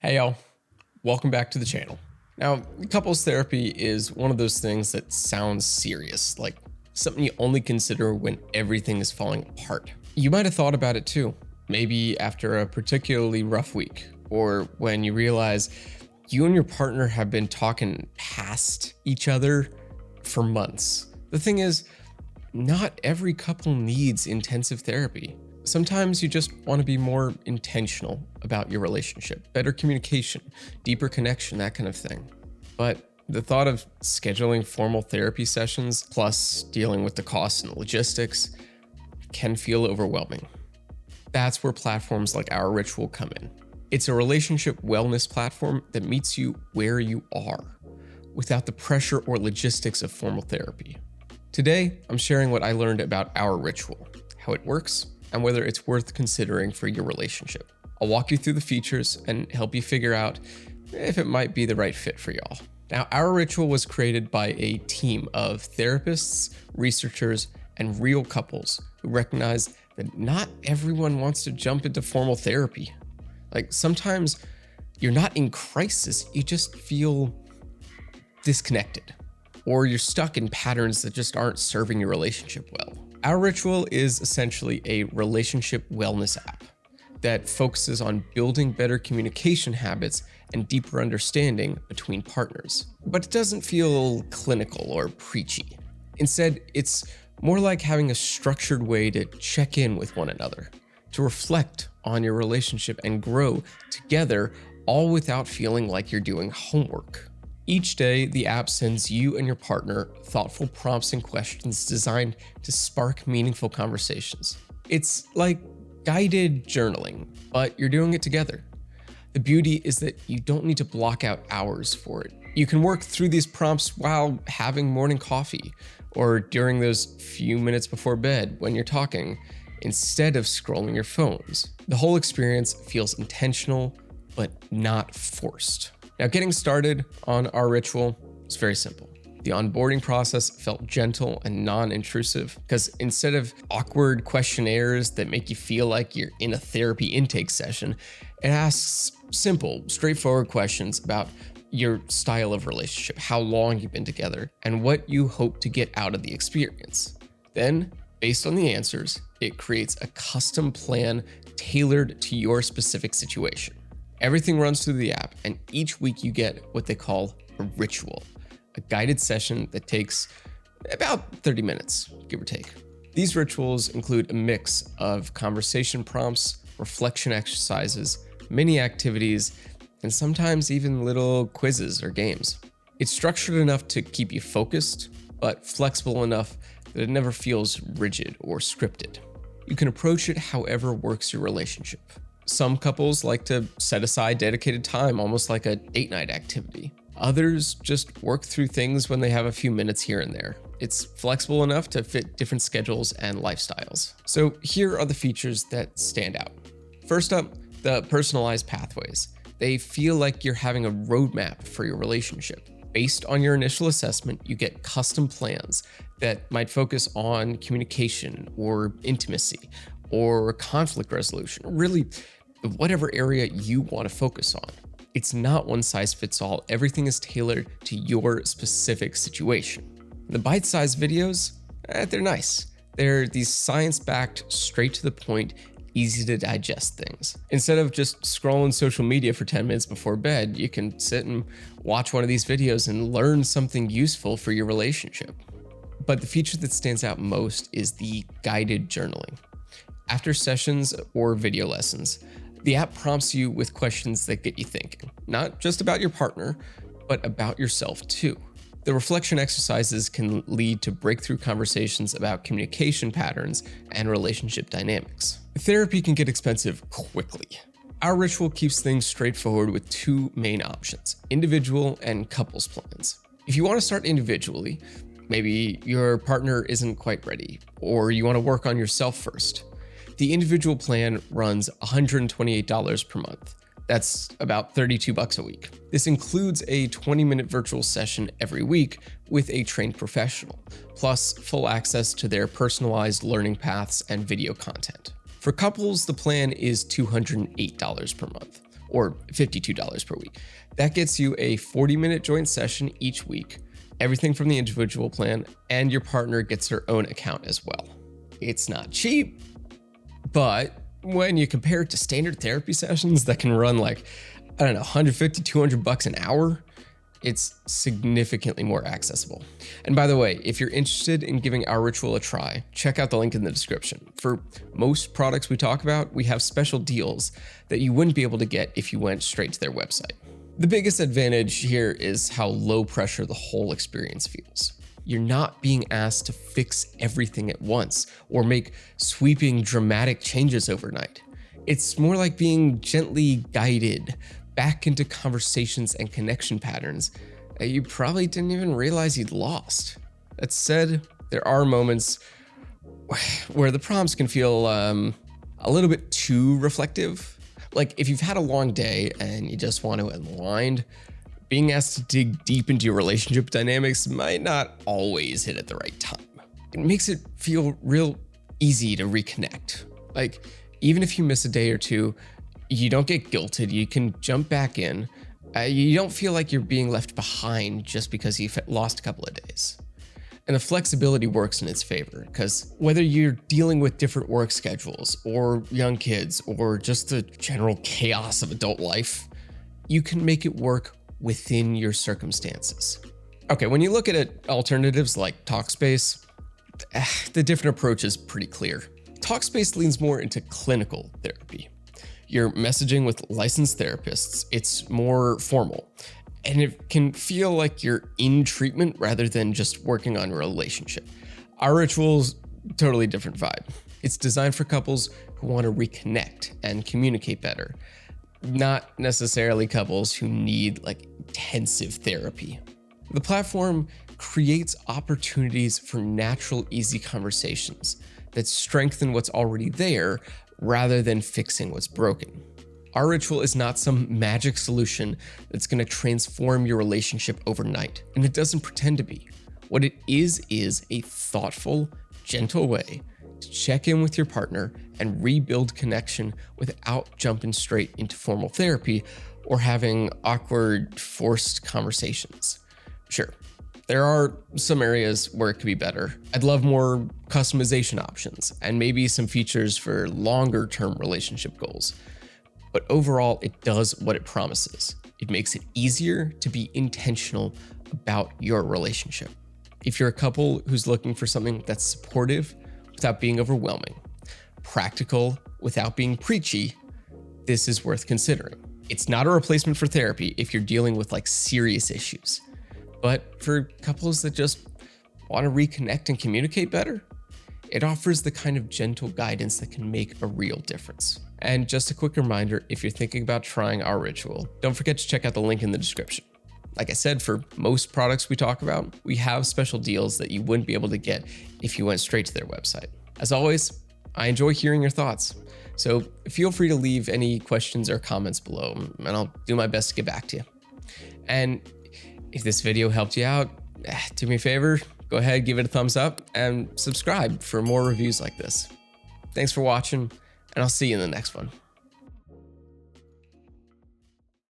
Hey y'all, welcome back to the channel. Now, couples therapy is one of those things that sounds serious, like something you only consider when everything is falling apart. You might have thought about it too, maybe after a particularly rough week, or when you realize you and your partner have been talking past each other for months. The thing is, not every couple needs intensive therapy. Sometimes you just want to be more intentional about your relationship, better communication, deeper connection, that kind of thing. But the thought of scheduling formal therapy sessions plus dealing with the costs and logistics can feel overwhelming. That's where platforms like OurRitual come in. It's a relationship wellness platform that meets you where you are, without the pressure or logistics of formal therapy. Today, I'm sharing what I learned about OurRitual, how it works, and whether it's worth considering for your relationship. I'll walk you through the features and help you figure out if it might be the right fit for y'all. Now, OurRitual was created by a team of therapists, researchers, and real couples who recognize that not everyone wants to jump into formal therapy. Like, sometimes you're not in crisis, you just feel disconnected, or you're stuck in patterns that just aren't serving your relationship well. OurRitual is essentially a relationship wellness app that focuses on building better communication habits and deeper understanding between partners. But it doesn't feel clinical or preachy. Instead, it's more like having a structured way to check in with one another, to reflect on your relationship and grow together, all without feeling like you're doing homework. Each day, the app sends you and your partner thoughtful prompts and questions designed to spark meaningful conversations. It's like guided journaling, but you're doing it together. The beauty is that you don't need to block out hours for it. You can work through these prompts while having morning coffee, or during those few minutes before bed when you're talking, instead of scrolling your phones. The whole experience feels intentional, but not forced. Now, getting started on OurRitual is very simple. The onboarding process felt gentle and non-intrusive because instead of awkward questionnaires that make you feel like you're in a therapy intake session, it asks simple, straightforward questions about your style of relationship, how long you've been together, and what you hope to get out of the experience. Then, based on the answers, it creates a custom plan tailored to your specific situation. Everything runs through the app, and each week you get what they call a ritual, a guided session that takes about 30 minutes, give or take. These rituals include a mix of conversation prompts, reflection exercises, mini activities, and sometimes even little quizzes or games. It's structured enough to keep you focused, but flexible enough that it never feels rigid or scripted. You can approach it however works your relationship. Some couples like to set aside dedicated time, almost like a date night activity. Others just work through things when they have a few minutes here and there. It's flexible enough to fit different schedules and lifestyles. So here are the features that stand out. First up, the personalized pathways. They feel like you're having a roadmap for your relationship. Based on your initial assessment, you get custom plans that might focus on communication or intimacy or conflict resolution, really whatever area you want to focus on. It's not one size fits all. Everything is tailored to your specific situation. The bite-sized videos, they're nice. They're these science-backed, straight to the point, easy to digest things. Instead of just scrolling social media for 10 minutes before bed, you can sit and watch one of these videos and learn something useful for your relationship. But the feature that stands out most is the guided journaling. After sessions or video lessons, the app prompts you with questions that get you thinking, not just about your partner, but about yourself too. The reflection exercises can lead to breakthrough conversations about communication patterns and relationship dynamics. Therapy can get expensive quickly. OurRitual keeps things straightforward with two main options, individual and couples plans. If you want to start individually, maybe your partner isn't quite ready, or you want to work on yourself first, the individual plan runs $128 per month. That's about $32 a week. This includes a 20-minute virtual session every week with a trained professional, plus full access to their personalized learning paths and video content. For couples, the plan is $208 per month, or $52 per week. That gets you a 40-minute joint session each week, everything from the individual plan, and your partner gets their own account as well. It's not cheap, but when you compare it to standard therapy sessions that can run like, I don't know, 150, 200 bucks an hour, it's significantly more accessible. And by the way, if you're interested in giving OurRitual a try, check out the link in the description. For most products we talk about, we have special deals that you wouldn't be able to get if you went straight to their website. The biggest advantage here is how low pressure the whole experience feels. You're not being asked to fix everything at once or make sweeping, dramatic changes overnight. It's more like being gently guided back into conversations and connection patterns that you probably didn't even realize you'd lost. That said, there are moments where the prompts can feel a little bit too reflective. Like if you've had a long day and you just want to unwind, being asked to dig deep into your relationship dynamics might not always hit at the right time. It makes it feel real easy to reconnect. Like even if you miss a day or two, you don't get guilted, you can jump back in. You don't feel like you're being left behind just because you've lost a couple of days. And the flexibility works in its favor, because whether you're dealing with different work schedules or young kids or just the general chaos of adult life, you can make it work within your circumstances. Okay, when you look at alternatives like Talkspace, the different approach is pretty clear. Talkspace leans more into clinical therapy. You're messaging with licensed therapists, it's more formal, and it can feel like you're in treatment rather than just working on your relationship. OurRitual's totally different vibe. It's designed for couples who want to reconnect and communicate better, not necessarily couples who need like intensive therapy. The platform creates opportunities for natural, easy conversations that strengthen what's already there rather than fixing what's broken. OurRitual is not some magic solution that's going to transform your relationship overnight, and it doesn't pretend to be. What it is a thoughtful, gentle way to check in with your partner and rebuild connection without jumping straight into formal therapy or having awkward, forced conversations. Sure, there are some areas where it could be better. I'd love more customization options and maybe some features for longer-term relationship goals. But overall, it does what it promises. It makes it easier to be intentional about your relationship. If you're a couple who's looking for something that's supportive without being overwhelming, practical without being preachy, this is worth considering. It's not a replacement for therapy if you're dealing with like serious issues, but for couples that just want to reconnect and communicate better, it offers the kind of gentle guidance that can make a real difference. And just a quick reminder, if you're thinking about trying OurRitual, don't forget to check out the link in the description. Like I said, for most products we talk about, we have special deals that you wouldn't be able to get if you went straight to their website. As always, I enjoy hearing your thoughts, so feel free to leave any questions or comments below, and I'll do my best to get back to you. And if this video helped you out, do me a favor, go ahead, give it a thumbs up, and subscribe for more reviews like this. Thanks for watching, and I'll see you in the next one.